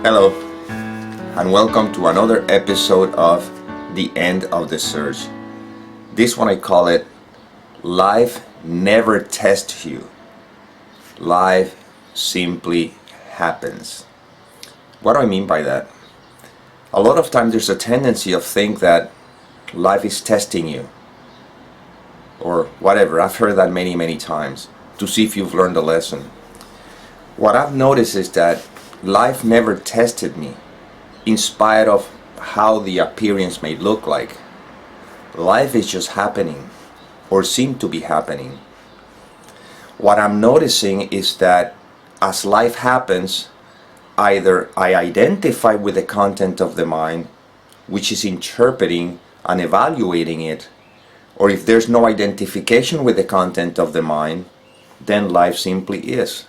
Hello, and welcome to another episode of The End of the Search. This one I call it Life Never Tests You. Life simply happens. What do I mean by that? A lot of times there's a tendency of think that life is testing you or whatever. I've heard that many times to see if you've learned a lesson. What I've noticed is that life never tested me in spite of how the appearance may look like. Life is just happening or seem to be happening. What I'm noticing is that as life happens, either I identify with the content of the mind, which is interpreting and evaluating it, or if there's no identification with the content of the mind, then life simply is.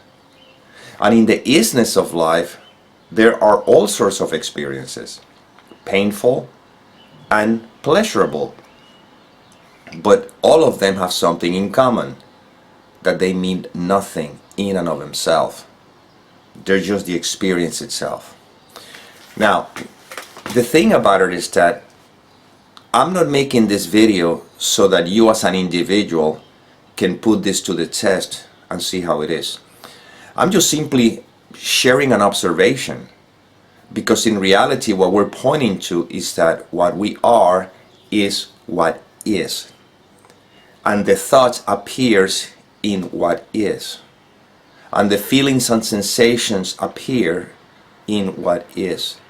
And in the isness of life, there are all sorts of experiences, painful and pleasurable. But all of them have something in common, that they mean nothing in and of themselves. They're just the experience itself. Now, the thing about it is that I'm not making this video so that you as an individual can put this to the test and see how it is. I'm just simply sharing an observation, because in reality what we're pointing to is that what we are is what is, and the thoughts appears in what is, and the feelings and sensations appear in what is,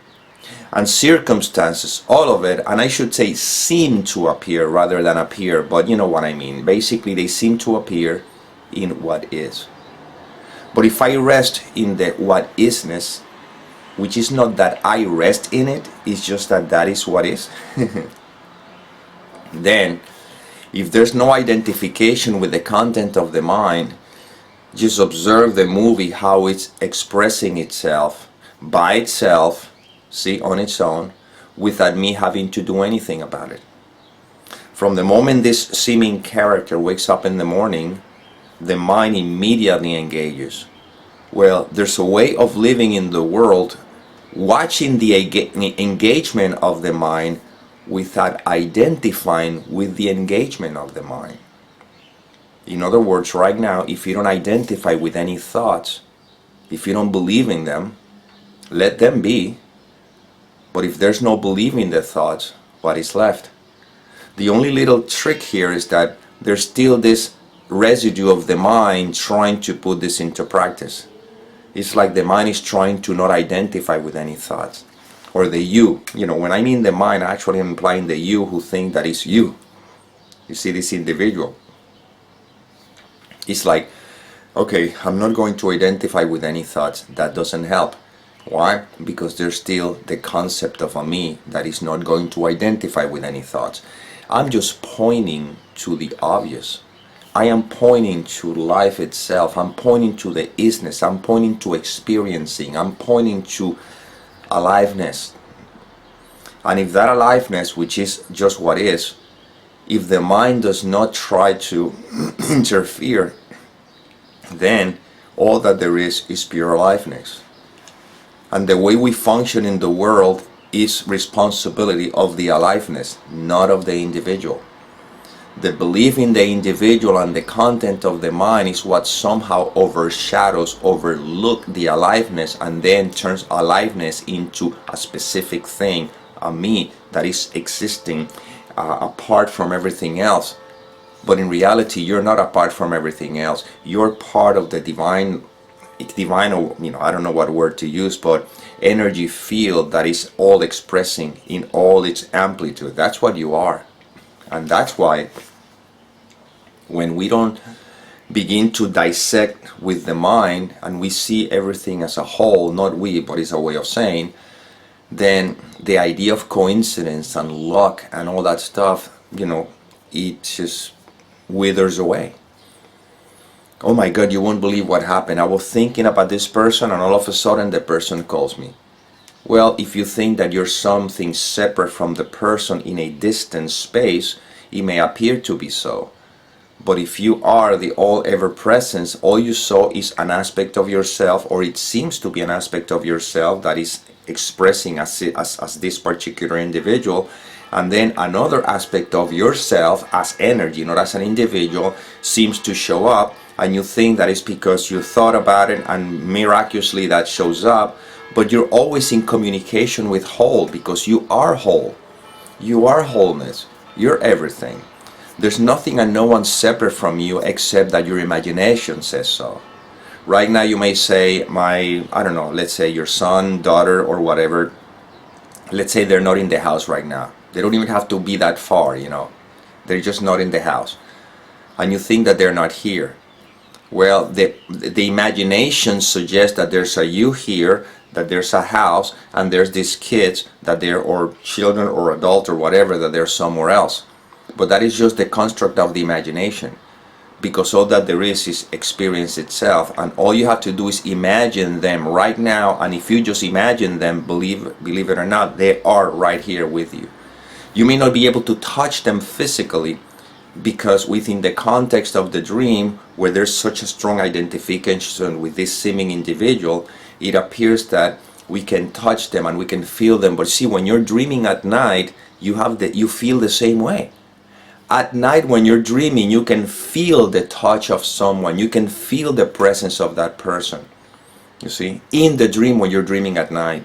and circumstances, all of it, and I should say seem to appear rather than appear, but you know what I mean. Basically they seem to appear in what is. But if I rest in the what isness, which is not that I rest in it, it's just that that is what is, then if there's no identification with the content of the mind, just observe the movie, how it's expressing itself by itself, see, on its own, without me having to do anything about it. From the moment this seeming character wakes up in the morning, the mind immediately engages. Well, there's a way of living in the world, watching the engagement of the mind without identifying with the engagement of the mind. In other words, right now, if you don't identify with any thoughts, if you don't believe in them, let them be. But if there's no belief in the thoughts, what is left? The only little trick here is that there's still this residue of the mind trying to put this into practice. It's like the mind is trying to not identify with any thoughts. Or the you. You know, when I mean the mind, actually I'm implying the you who think that it's you. You see, this individual. It's like, okay, I'm not going to identify with any thoughts. That doesn't help. Why? Because there's still the concept of a me that is not going to identify with any thoughts. I'm just pointing to the obvious. I am pointing to life itself. I'm pointing to the isness. I'm pointing to experiencing. I'm pointing to aliveness. And if that aliveness, which is just what is, if the mind does not try to interfere, then all that there is pure aliveness. And the way we function in the world is responsibility of the aliveness, not of the individual. The belief in the individual and the content of the mind is what somehow overshadows, overlooks the aliveness, and then turns aliveness into a specific thing, a me that is existing apart from everything else. But in reality, you're not apart from everything else. You're part of the divine, I don't know what word to use, but energy field that is all expressing in all its amplitude. That's what you are. And that's why when we don't begin to dissect with the mind and we see everything as a whole, not we, but it's a way of saying, then the idea of coincidence and luck and all that stuff, it just withers away. Oh my God, you won't believe what happened. I was thinking about this person and all of a sudden the person calls me. Well, if you think that you're something separate from the person in a distant space, it may appear to be so. But if you are the all-ever-presence, all you saw is an aspect of yourself, or it seems to be an aspect of yourself that is expressing as this particular individual. And then another aspect of yourself as energy, not as an individual, seems to show up, and you think that it's because you thought about it and miraculously that shows up. But you're always in communication with whole, because you are whole. You are wholeness. You're everything. There's nothing and no one separate from you except that your imagination says so. Right now you may say, I don't know, let's say your son, daughter, or whatever, let's say they're not in the house right now. They don't even have to be that far, They're just not in the house. And you think that they're not here. Well, the imagination suggests that there's a you here, that there's a house, and there's these kids that they're, or children or adult or whatever, that they're somewhere else. But that is just the construct of the imagination, because all that there is experience itself, and all you have to do is imagine them right now. And if you just imagine them, believe it or not, they are right here with you. You may not be able to touch them physically, because within the context of the dream, where there's such a strong identification with this seeming individual, it appears that we can touch them and we can feel them. But see, when you're dreaming at night, you feel the same way. At night, when you're dreaming, you can feel the touch of someone. You can feel the presence of that person. You see, in the dream, when you're dreaming at night,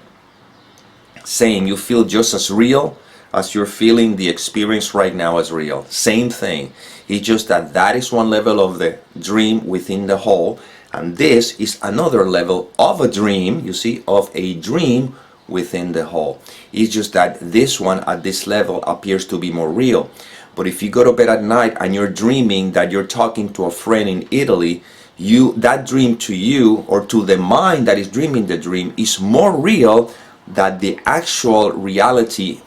same, you feel just as real as you're feeling the experience right now as real. Same thing. It's just that that is one level of the dream within the whole, and this is another level of a dream, you see, of a dream within the whole. It's just that this one at this level appears to be more real. But if you go to bed at night and you're dreaming that you're talking to a friend in Italy, that dream to you, or to the mind that is dreaming the dream, is more real than the actual reality,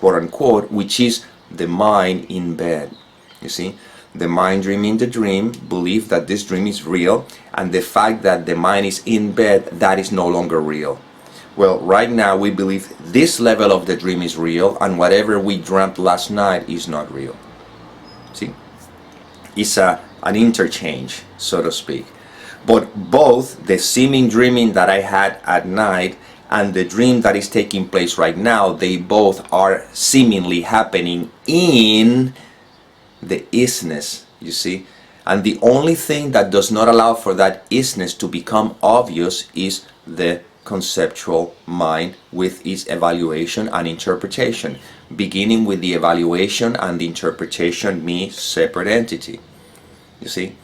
quote unquote, which is the mind in bed. You see, the mind dreaming the dream believe that this dream is real, and the fact that the mind is in bed, that is no longer real. Well, right now we believe this level of the dream is real, and whatever we dreamt last night is not real. See, it's an interchange, so to speak. But both the seeming dreaming that I had at night and the dream that is taking place right now, they both are seemingly happening in the isness, you see. And the only thing that does not allow for that isness to become obvious is the conceptual mind with its evaluation and interpretation, beginning with the evaluation and the interpretation, me, separate entity, you see.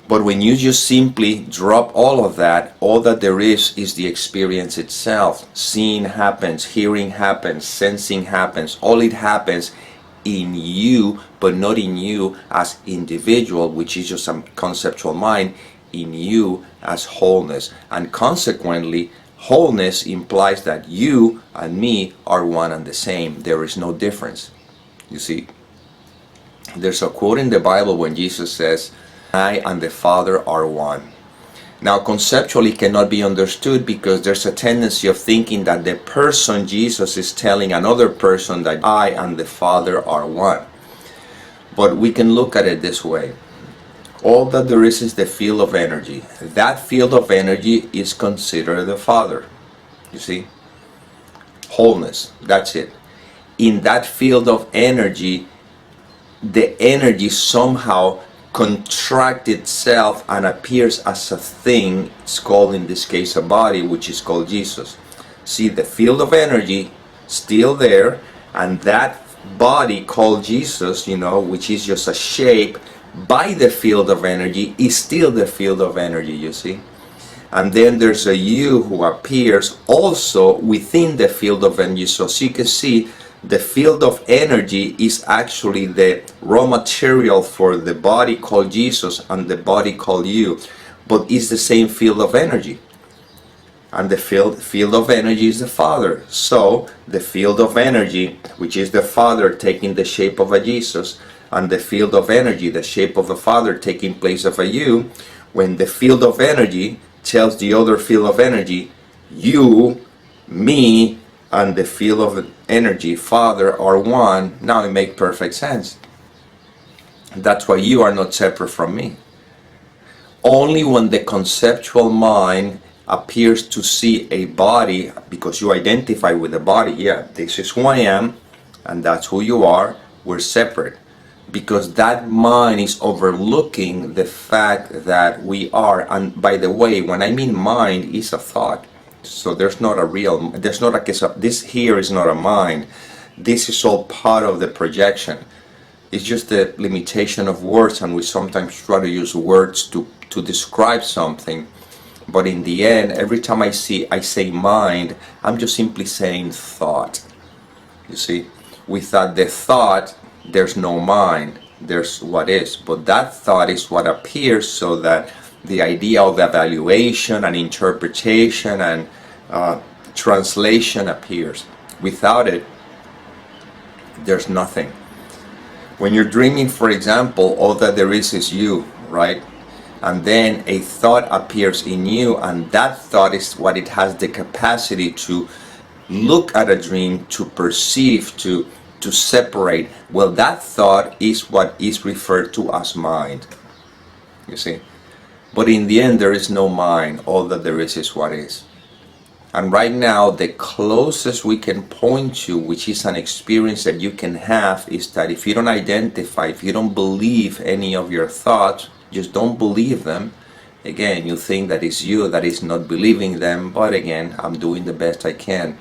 But when you just simply drop all of that, all that there is the experience itself. Seeing happens, hearing happens, sensing happens. All it happens in you, but not in you as individual, which is just some conceptual mind, in you as wholeness. And consequently, wholeness implies that you and me are one and the same. There is no difference. You see, there's a quote in the Bible when Jesus says, I and the Father are one. Now, conceptually cannot be understood, because there's a tendency of thinking that the person Jesus is telling another person that I and the Father are one. But we can look at it this way. All that there is the field of energy. That field of energy is considered the Father. You see? Wholeness. That's it. In that field of energy, the energy somehow contracts itself and appears as a thing. It's called, in this case, a body, which is called Jesus. See, the field of energy still there, and that body called Jesus, which is just a shape by the field of energy, is still the field of energy, you see. And then there's a you who appears also within the field of energy. So as you can see, the field of energy is actually the raw material for the body called Jesus and the body called you, but it's the same field of energy. And the field of energy is the Father. So the field of energy, which is the Father taking the shape of a Jesus, and the field of energy, the shape of a Father taking place of a you, when the field of energy tells the other field of energy, you, me, and the field of energy, Father, are one, now it makes perfect sense. That's why you are not separate from me. Only when the conceptual mind appears to see a body because you identify with the body. Yeah, this is who I am, and that's who you are. We're separate. Because that mind is overlooking the fact that we are. And by the way, when I mean mind, is a thought. So there's not a case of this here is not a mind. This is all part of the projection. It's just the limitation of words, and we sometimes try to use words to describe something. But in the end, every time I say mind, I'm just simply saying thought. You see, without the thought, there's no mind, there's what is. But that thought is what appears, so that the idea of evaluation and interpretation and translation appears. Without it, there's nothing. When you're dreaming, for example, all that there is you, right? And then a thought appears in you, and that thought is what it has the capacity to look at a dream, to perceive, to separate. Well, that thought is what is referred to as mind, you see. But in the end, there is no mind. All that there is what is. And right now, the closest we can point to, which is an experience that you can have, is that if you don't identify, if you don't believe any of your thoughts, just don't believe them. Again, you think that it's you that is not believing them, but again, I'm doing the best I can.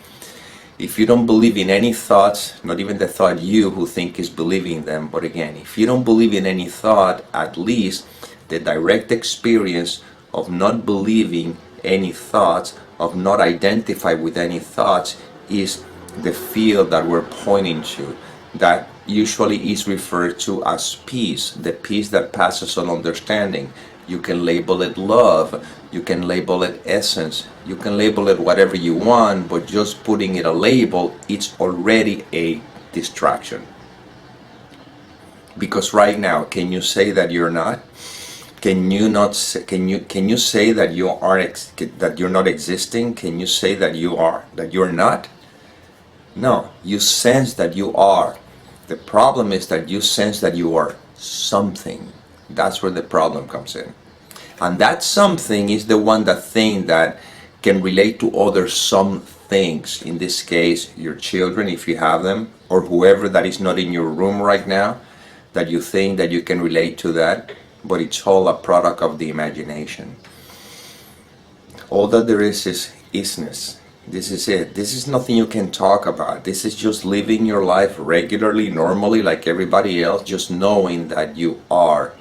If you don't believe in any thoughts, not even the thought you who think is believing them, but again, if you don't believe in any thought, at least the direct experience of not believing any thoughts, of not identify with any thoughts, is the field that we're pointing to. That usually is referred to as peace, the peace that passes all understanding. You can label it love, you can label it essence, you can label it whatever you want, but just putting it a label, it's already a distraction. Because right now, can you say that you're not? Can you not? Can you say that you are that you're not existing? Can you say that you are, that you're not? No, you sense that you are. The problem is that you sense that you are something. That's where the problem comes in. And that something is the one that can relate to other some things. In this case, your children, if you have them, or whoever that is not in your room right now, that you think that you can relate to that, but it's all a product of the imagination. All that there is isness. This is it. This is nothing you can talk about. This is just living your life regularly, normally, like everybody else, just knowing that you are.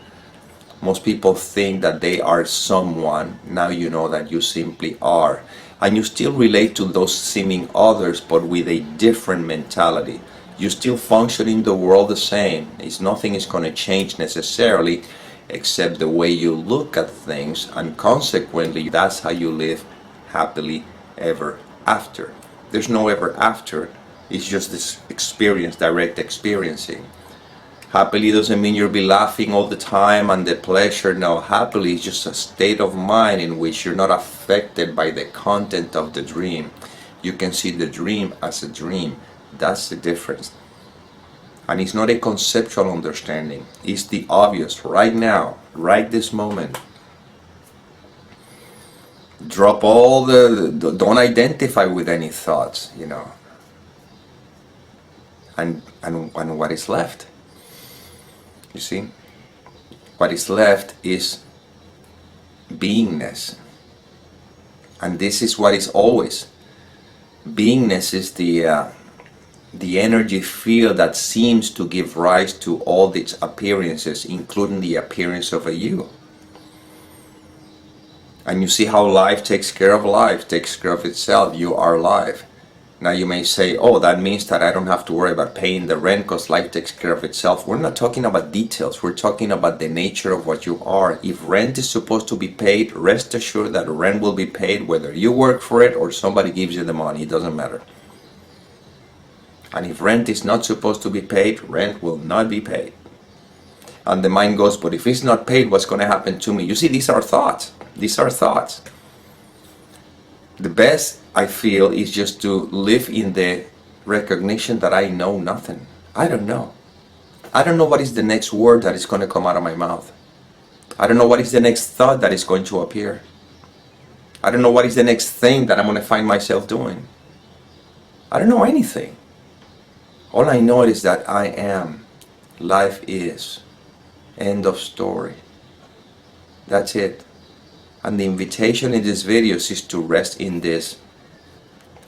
Most people think that they are someone. Now you know that you simply are. And you still relate to those seeming others, but with a different mentality. You still function in the world the same. Nothing is going to change necessarily, except the way you look at things, and consequently, that's how you live happily ever after. There's no ever after. It's just this experience, direct experiencing. Happily doesn't mean you'll be laughing all the time and the pleasure. No, happily is just a state of mind in which you're not affected by the content of the dream. You can see the dream as a dream. That's the difference. And it's not a conceptual understanding. It's the obvious right now, right this moment. Drop all don't identify with any thoughts, you know. And what is left? You see, what is left is beingness. And this is what is always. Beingness is the energy field that seems to give rise to all its appearances, including the appearance of a you. And you see how life takes care of life, takes care of itself. You are life. Now you may say, oh, that means that I don't have to worry about paying the rent because life takes care of itself. We're not talking about details. We're talking about the nature of what you are. If rent is supposed to be paid, rest assured that rent will be paid whether you work for it or somebody gives you the money. It doesn't matter. And if rent is not supposed to be paid, rent will not be paid. And the mind goes, but if it's not paid, what's going to happen to me? You see, these are thoughts. These are thoughts. The best I feel is just to live in the recognition that I know nothing. I don't know. I don't know what is the next word that is going to come out of my mouth. I don't know what is the next thought that is going to appear. I don't know what is the next thing that I'm going to find myself doing. I don't know anything. All I know is that I am. Life is. End of story. That's it. And the invitation in this video is to rest in this.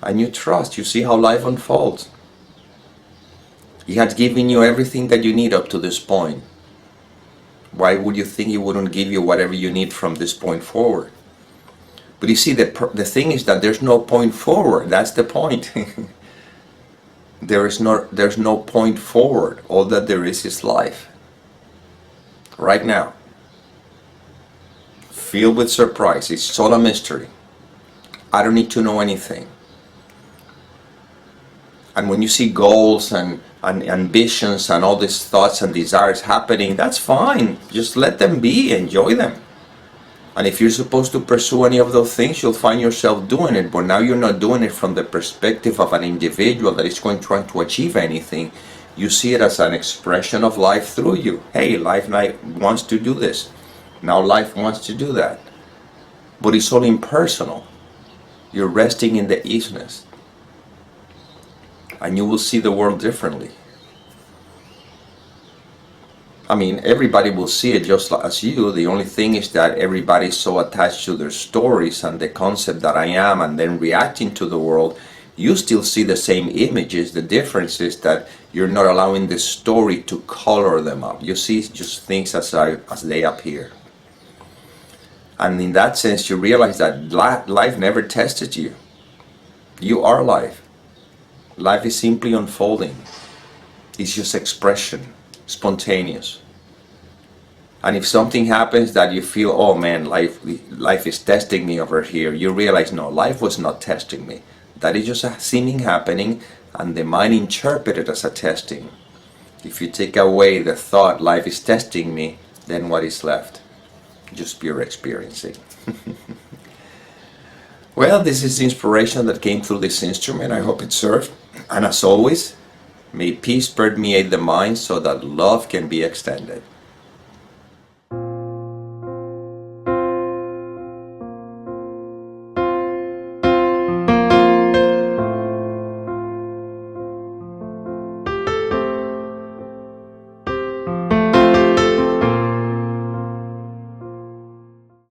And you trust. You see how life unfolds. He has given you everything that you need up to this point. Why would you think He wouldn't give you whatever you need from this point forward? But you see, the thing is that there's no point forward. That's the point. There's no point forward. All that there is life. Right now. Filled with surprise. It's all a mystery. I don't need to know anything. And when you see goals and ambitions and all these thoughts and desires happening, that's fine. Just let them be. Enjoy them. And if you're supposed to pursue any of those things, you'll find yourself doing it. But now you're not doing it from the perspective of an individual that is trying to achieve anything. You see it as an expression of life through you. Hey, life wants to do this. Now life wants to do that. But it's all impersonal. You're resting in the easiness. And you will see the world differently. I mean, everybody will see it just as you. The only thing is that everybody's so attached to their stories and the concept that I am, and then reacting to the world. You still see the same images. The difference is that you're not allowing the story to color them up. You see just things as they appear. And in that sense, you realize that life never tested you. You are life. Life is simply unfolding. It's just expression, spontaneous. And if something happens that you feel, oh man, life is testing me over here, you realize, no, life was not testing me. That is just a seeming happening, and the mind interpreted as a testing. If you take away the thought, life is testing me, then what is left? Just pure experiencing. Well, this is the inspiration that came through this instrument. I hope it served. And as always, may peace permeate the mind so that love can be extended.